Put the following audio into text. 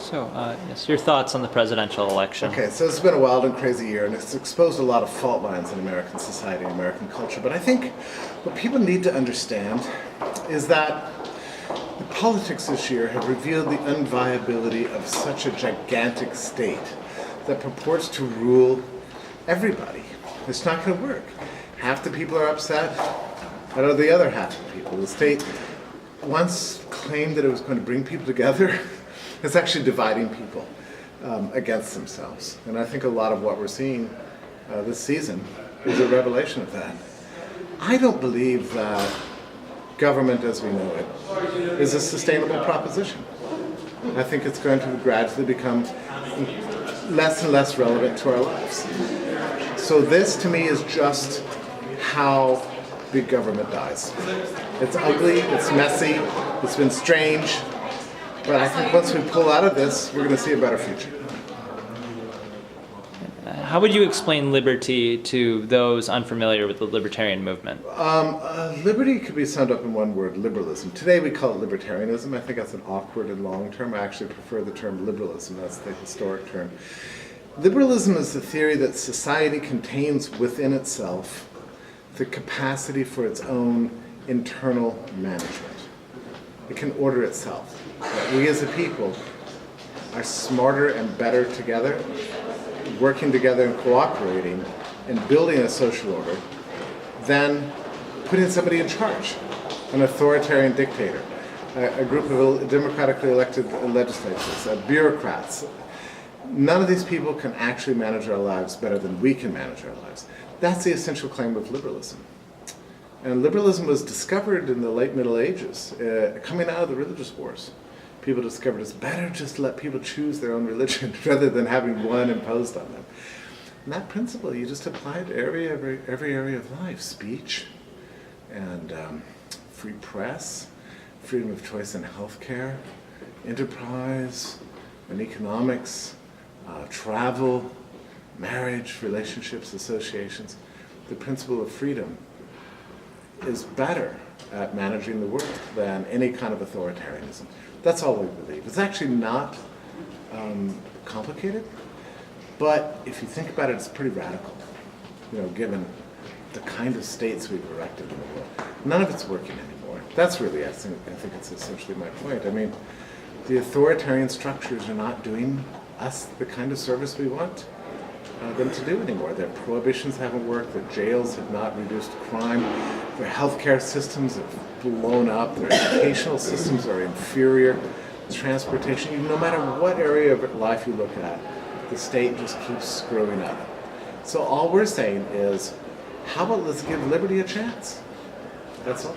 So, yes, your thoughts on the presidential election? Okay, so it's been a wild and crazy year, and it's exposed a lot of fault lines in American society and American culture. But I think what people need to understand is that the politics this year have revealed the unviability of such a gigantic state that purports to rule everybody. It's not going to work. Half the people are upset, what are the other half of the people? The state once claimed that it was going to bring people together. It's actually dividing people against themselves. And I think a lot of what we're seeing this season is a revelation of that. I don't believe that government as we know it is a sustainable proposition. I think it's going to gradually become less and less relevant to our lives. So this to me is just how big government dies. It's ugly, it's messy, it's been strange, but I think once we pull out of this, we're going to see a better future. How would you explain liberty to those unfamiliar with the libertarian movement? Liberty could be summed up in one word: liberalism. Today we call it libertarianism. I think that's an awkward and long term. I actually prefer the term liberalism. That's the historic term. Liberalism is the theory that society contains within itself the capacity for its own internal management. It can order itself. That we as a people are smarter and better together, working together and cooperating and building a social order than putting somebody in charge, an authoritarian dictator, a group of democratically elected legislators, bureaucrats. None of these people can actually manage our lives better than we can manage our lives. That's the essential claim of liberalism. And liberalism was discovered in the late Middle Ages, coming out of the religious wars. People discovered it's better just to let people choose their own religion rather than having one imposed on them. And that principle you just apply to every area of life: speech and free press, freedom of choice in healthcare, enterprise and economics, travel, marriage, relationships, associations. The principle of freedom is better at managing the world than any kind of authoritarianism. That's all we believe. It's actually not complicated, but if you think about it, it's pretty radical, given the kind of states we've erected in the world. None of it's working anymore. That's really, I think it's essentially my point. I mean, the authoritarian structures are not doing us the kind of service we want them to do anymore. Their prohibitions haven't worked, their jails have not reduced crime, their healthcare systems have blown up, their educational systems are inferior, transportation, no matter what area of life you look at, the state just keeps screwing up. So all we're saying is, how about let's give liberty a chance? That's all.